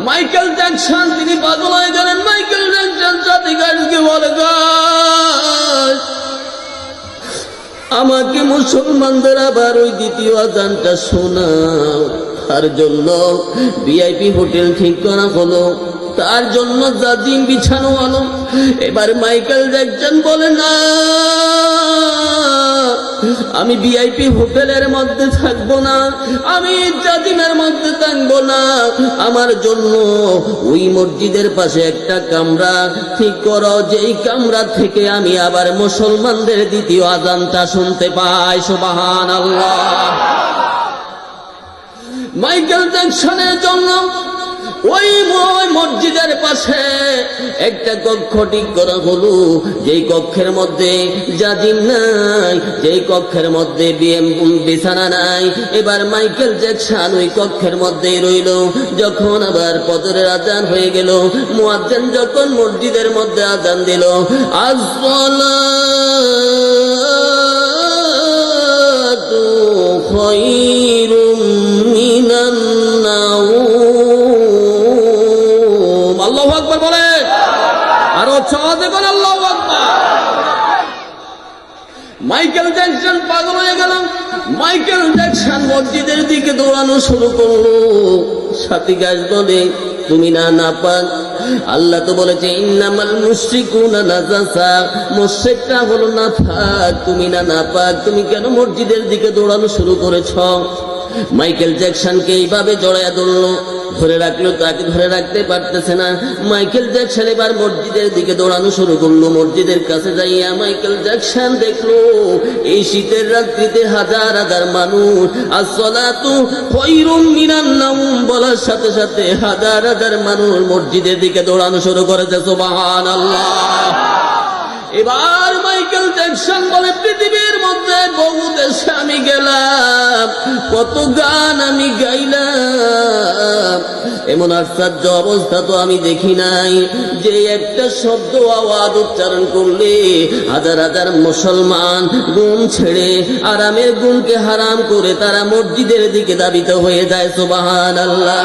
মাইকেল জ্যাকসন তিনি পাগল হয়ে গেলেন মাইকেল জ্যাকসন সাথী গাইডকে বলে গাইড আমাকে মুসলমানদের আবার ওই দ্বিতীয় আযানটা শোনাও তার জন্য ভিআইপি হোটেল ঠিক করা হলো তার জন্য জাজিম বিছানো হলো এবার মাইকেল জ্যাকসন বলে না আমি ভিআইপি হোটেলের মধ্যে থাকবো না, আমি জাজিমের মধ্যে থাকবো না, আমার জন্য ওই মসজিদের পাশে একটা কামরা ঠিক করো, যেই কামরা থেকে আমি আবার মুসলমানদের দ্বিতীয় আযানটা শুনতে পাই। সুবহানাল্লাহ। মাইকেল জ্যাকসনের জন্য ওই মসজিদের পাশে একটা কক্ষ ঠিক করা হলো, যেই কক্ষের মধ্যে জাজিম নাই, যেই কক্ষের মধ্যে বিছানা নাই। এবার মাইকেল জ্যাকসন ওই কক্ষের মধ্যেই রইল। যখন আবার ফজরের আজান হয়ে গেল, মুয়াজ্জিন যখন মসজিদের মধ্যে আজান দিল, আসসালাতু খায়রুম মিনান নাওম। আল্লাহু আকবার বলে, আরো চাওয়াতে বলে আল্লাহু আকবার। মাইকেল জ্যাকসন পাগল হয়ে গেল। মাইকেল জ্যাকসন মসজিদের দিকে দৌড়ানো শুরু করলো। সাথী গাছ বলে, তুমি না নাপাক, আল্লাহ তো বলেছে ইন্নামাল মুশরিকুনা নাজাসা, মুশরিকটা হলো নাপাক, তুমি না নাপাক, তুমি কেন মসজিদের দিকে দৌড়ানো শুরু করেছ? মাইকেল জ্যাকসনকে এইভাবে জড়ায়া ধরলো, ধরে রাখলো, তাকে ধরে রাখতে পারতেছে না। মাইকেল জ্যাকসন এবার মসজিদের দিকে দৌড়ানো শুরু করলো। মসজিদের কাছে যাইয়া মাইকেল জ্যাকসন দেখলো এই শীতের রাত্রিতে হাজার হাজার মানুষ আসসালাতু খায়রুম মিনান নাওম বলার সাথে সাথে হাজার হাজার মানুষ মসজিদের দিকে দৌড়ানো শুরু করেছে। সুবহানাল্লাহ। এবার মাইকেল জ্যাকসন বলে, পৃথিবীর মধ্যে বহু দেশে আমি গেলাম, কত গান আমি গাইলাম, এমন আশ্চর্য অবস্থা তো আমি দেখি নাই যে একটা শব্দ আওয়াজ উচ্চারণ করলে হাজার হাজার মুসলমান গুণ ছেড়ে আরামের গুণকে হারাম করে তারা মসজিদের দিকে ধাবিত হয়ে যায়। সুবহানাল্লাহ।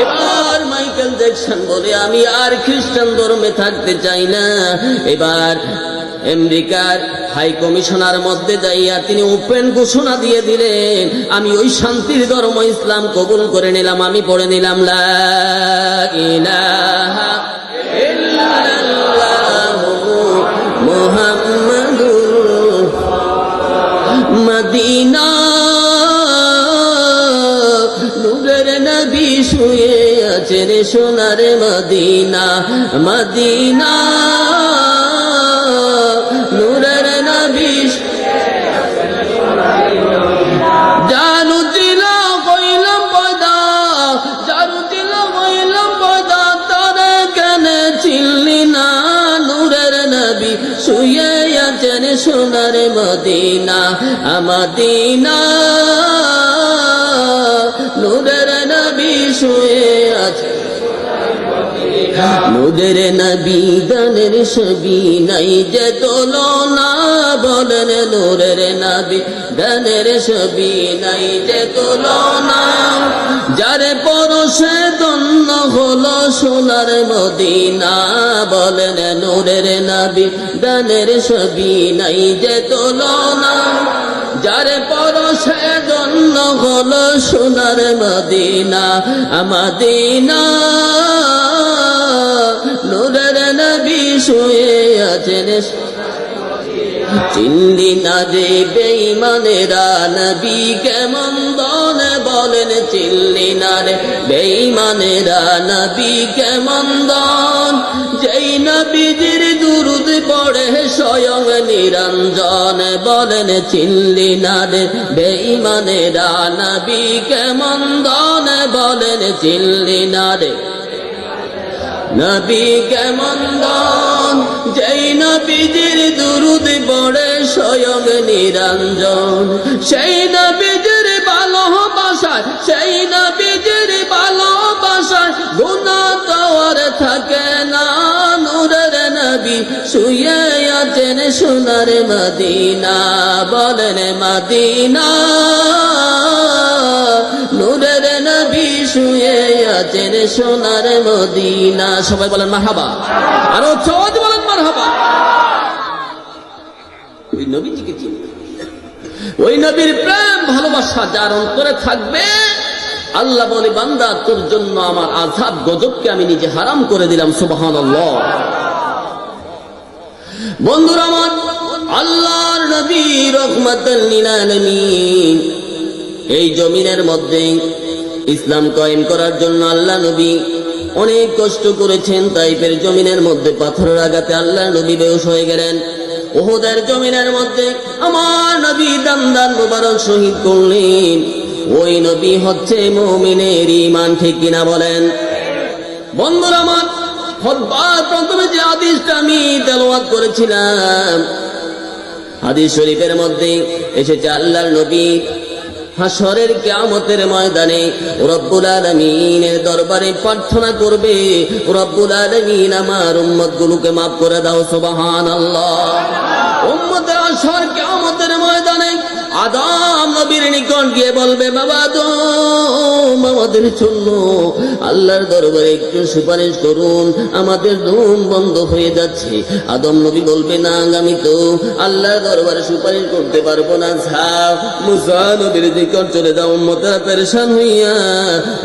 এবার মাইকেল জ্যাকসন বলে, আমি আর খ্রিস্টান ধর্মে থাকতে চাই না। এবার আমেরিকার হাই কমিশনার মধ্যে যাইয়া তিনি ওপেন ঘোষণা দিয়ে দিলেন, আমি ওই শান্তির ধর্ম ইসলাম কবুল করে নিলাম। আমি পড়ে নিলাম লা ইলাহা ইল্লাল্লাহু মুহাম্মাদুর মদিনা নূরের নবী শুয়ে আছেন সোনার মদিনা, মদিনা নূরের নবী জানু দিল কইলাম পয়দা, জানু দিল কইলাম পয়দা, তারে কেন চিনলি না? নূরের নবী শুয়ে আছেন সোনার মদিনা, মদিনা নূরের নবী শুয়ে আছেন। নূরের নবী গানের ছবি নাই যে তুলনা, বলেন নূরের নবী গানের ছবি নাই যে তুলনা, যার পরশে ধন্য হলো সোনার মদিনা, বলেন নূরের নবী গানের ছবি নাই যে তুলনা, যার পরশে ধন্য হলো সোনার মদিনা, মদিনা নূরের নবী শুয়ে আছেন। চিনলি না যে বেঈমানেরা নবী কেমন দন, বলেন চিনলি না রে বেঈমানেরা নবী কেমন দন, যেই নবীজির দুরূদ পড়ে স্বয়ং নিরঞ্জন, বলেন চিনলি না রে বেঈমানেরা নবী কেমন দন, বলেন চিনলি না রে নবী কেমন দন, যেই নবীজির দুরূদ পড়ে স্বয়ং নিরঞ্জন, সেই নবীজির ভালোবাসায়, সেই নবীজির ভালোবাসায় গুনাহ তো আর থাকে না। নূরের নবী শুয়ে আছেন সোনার মদিনা, বলেন মদিনা নূরের নবী শুয়ে আছেন সোনার মদিনা। সবাই বলেন মারহাবা, আরো চোদ বলেন মারহাবা। ওই নবীজিকে চিনতে, ওই নবীর প্রেম ভালোবাসা যার অন্তরে থাকবে, আল্লাহ বলে বান্দা তোর জন্য আমার আযাব গজবকে আমি নিজে হারাম করে দিলাম। সুবহানাল্লাহ। বন্ধুরা আমার, আল্লাহর নবী রাহমাতাল লিল আলামিন এই জমিনের মধ্যে ইসলাম কায়েম করার জন্য আল্লাহ নবী অনেক কষ্ট করেছেন। তাইফের জমিনের মধ্যে পাথরের আঘাতে আল্লাহ নবী বেহুশ হয়ে গেলেন। উহুদের জমিনের মধ্যে আমার নবী দান মুবারক শহীদ করলেন। ওই নবী হচ্ছে মুমিনের ঈমান, ঠিক কিনা বলেন? বন্ধুরা আমার, খুতবার প্রথমে যে হাদিসটা আমি তেলাওয়াত করেছিলাম, হাদিস শরীফের মধ্যে এসেছে আল্লাহর নবী হাসরের কিয়ামতের ময়দানে রব্বুল আলামিনের দরবারে প্রার্থনা করবে, রব্বুল আলামিন আমার উম্মতগুলোকে maaf করে দাও, সুবহানাল্লাহ। উম্মতের হাসর কিয়ামতের ময়দানে আদম নবীর নিকট গিয়ে বলবে, বাবা আদম, আমাদের জন্য আল্লাহর দরবারে একটু সুপারিশ করুন, আমাদের দম বন্ধ হয়ে যাচ্ছে। আদম নবী বলবে, না, আমি তো আল্লাহর দরবারে সুপারিশ করতে পারবো না, যাও মুসা নবীর নিকট চলে যাও। উম্মতেরা পেরেশান হইয়া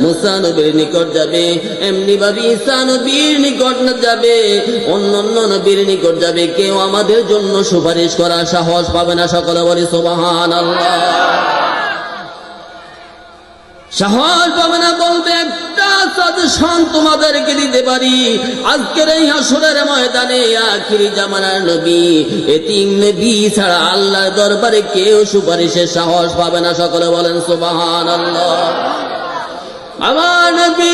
মুসা নবীর নিকট যাবে, এমনি ভাবে ঈসা নবীর নিকট না যাবে, অন্য নবীর নিকট যাবে। কেউ আমাদের জন্য সুপারিশ করার সাহস পাবে না। সকলে বলি সুবহানাল্লাহ। সাহস পাবে না। বলবে, একটা সাজেশন তোমাদেরকে দিতে পারি, আজকের এই হাসরের ময়দানে আখিরি জামানার নবী এতিম নবী ছাড়া আল্লাহর দরবারে কেউ সুপারিশের সাহস পাবে না। সকলে বলেন সুবহানাল্লাহ। আমার নবী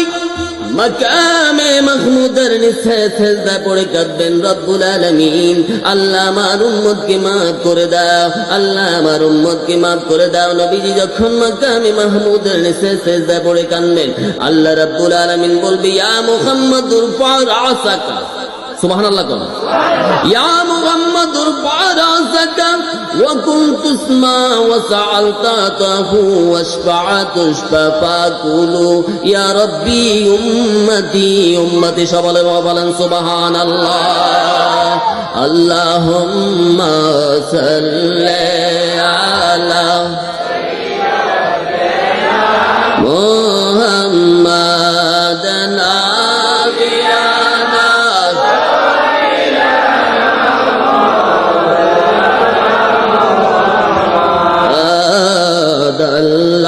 মাকামে মাহমুদের নিচে সিজদা পড়ে কাঁদবেন, রব্বুল আলামিন, আল্লাহ আমার উম্মতকে maaf করে দাও, আল্লাহ আমার উম্মতকে maaf করে দাও। নবীজি যখন মাকামে মাহমুদের নিচে সিজদা পড়ে কাঁদবেন, আল্লাহ রব্বুল আলামিন বলবে, ইয়া মুহাম্মদ উরফা রাসাকা, সুবহানাল্লাহ কোন, ইয়া মুহাম্মদ উরফা রাসাকা ওয়া কুনতু তুসমা ওয়া সাআলতা তাহু ওয়াশফাআতু শাফাকুলু ইয়া রাব্বি উম্মতি উম্মতি। সবাই বলেন সুবহানাল্লাহ। আল্লাহুম্মা সাল্লি আলা মুহাম্মাদ নাবিয়ানা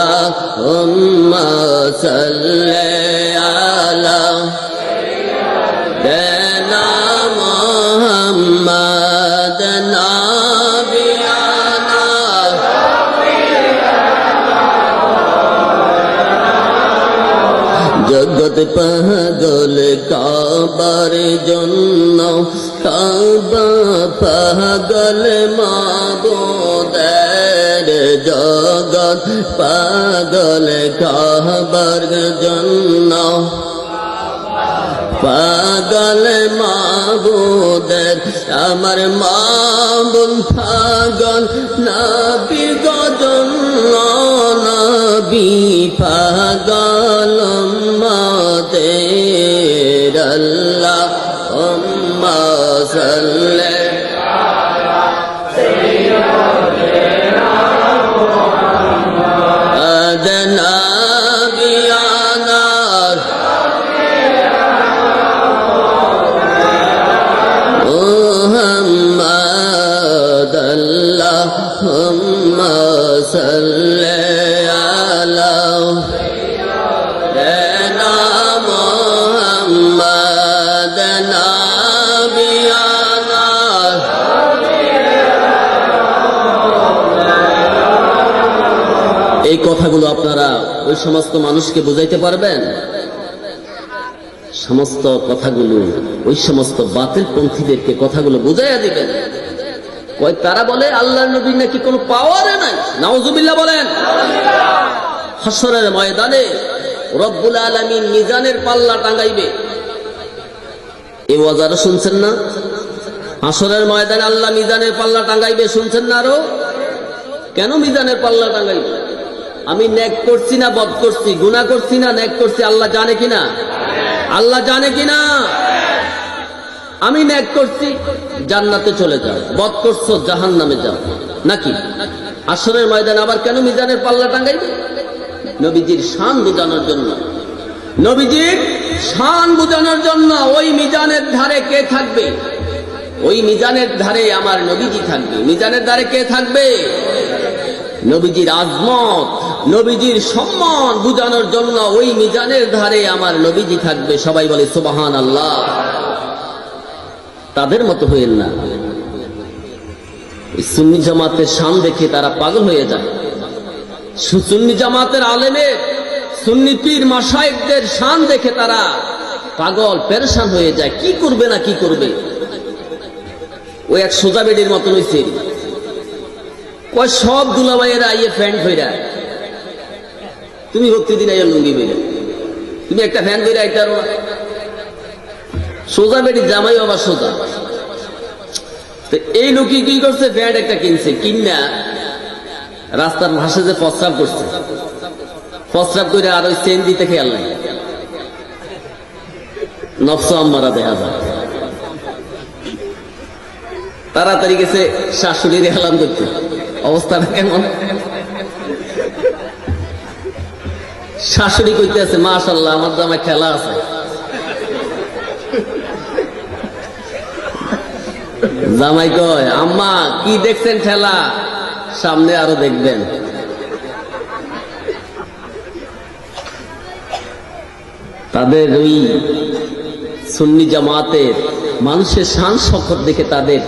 আল্লাহুম্মা সাল্লি আলা সাইয়্যিদিনা মুহাম্মাদ নাবিয়ানা জগৎ পাগল কাবার জন্য, কাবা পাগল মাবুদের, জগৎ পাগল কাবার জন্য, পাগল মাবুদের, আমার মাবুদ পাগল নবী জন্য, নবী পাগল উম্মতের, আল্লাহুম্মা সাল্লি আলা সাইয়্যিদিনা মুহাম্মাদ নাবিয়ানা মুহাম্মাদ, আল্লাহুম্মা সাল্লি আলা সাইয়্যিদিনা মুহাম্মাদ নাবিয়ানা। এই কথাগুলো আপনারা ওই সমস্ত মানুষকে বুঝাইতে পারবেন? সমস্ত কথাগুলো ওই সমস্ত বাতিল পন্থীদেরকে কথাগুলো বুঝাইয়া দিবেন। কয় তারা বলে আল্লাহর নবীর নাকি কোনো পাওয়ারে নাই। নাউজুবিল্লাহ বলেন। হাসরের ময়দানে রব্বুল আলামিন মিজানের পাল্লা টাঙ্গাইবে। এই ওয়াজারও শুনছেন না? হাসরের ময়দানে আল্লাহ মিজানের পাল্লা টাঙ্গাইবে, শুনছেন না? আরো কেন মিজানের পাল্লা টাঙ্গাইবে? আমি নেক করছি না বদ করছি, গুনাহ করছি না নেক করছি, আল্লাহ জানে কিনা? আল্লাহ জানে কিনা? আমি নেক করছি জান্নাতে চলে যাও, বদ করছো জাহান্নামে যাও, নাকি? হাসরের ময়দানে আবার কেন মিজানের পাল্লা টাঙ্গাইবে? নবীজির শান বোঝানোর জন্য, নবীজির শান বোঝানোর জন্য। ওই মিজানের ধারে কে থাকবে? ওই মিজানের ধারে আমার নবীজি থাকবে। মিজানের ধারে কে থাকবে? নবীজির আজমত, নবীজির সম্মান বুঝানোর জন্য ওই মিজানের ধারে আমার নবীজি থাকবে। সবাই বলে সুবহানাল্লাহ। তাদের মতো হইেন না। সুন্নি জামাতের শান দেখে তারা পাগল হয়ে যায়। সুন্নি জামাতের আলেমের, সুন্নি পীর মাশায়েখদের শান দেখে তারা পাগল পেরেশান হয়ে যায়। কি করবে না কি করবে। ওই এক সোজা বেডির মতন হইছে, কয় সব দুলাভাইয়েরা আইয়ে প্যান্ট ভইরা, তুমি প্রতিদিন আইয়া লুঙ্গি বেরা, তুমি একটা ফ্যান বেরা আইতে পারো না। সোজা বেডির জামাই আবার সোজা। এই লোকই কি করছে, প্যান্ট একটা কিনছে, কিনা রাস্তার ভাষে যে প্রস্রাব করছে, প্রস্রাব করে আর ওই চেন দিতে খেয়াল নাই, নফস আম্মারা দেখা যায়। তাড়াতাড়ি গেছে শাশুড়ির হেলান করতে। অবস্থাটা কেমন? শাশুড়ি কইতে আছে, মাশাআল্লাহ আমার জামাই খেলা আছে। জামাই কয়, আম্মা কি দেখছেন ঠেলা, সামনে আরো দেখবেন। তাদের ওই সুন্নি জামাতের মানুষের শান শকত দেখে তাদের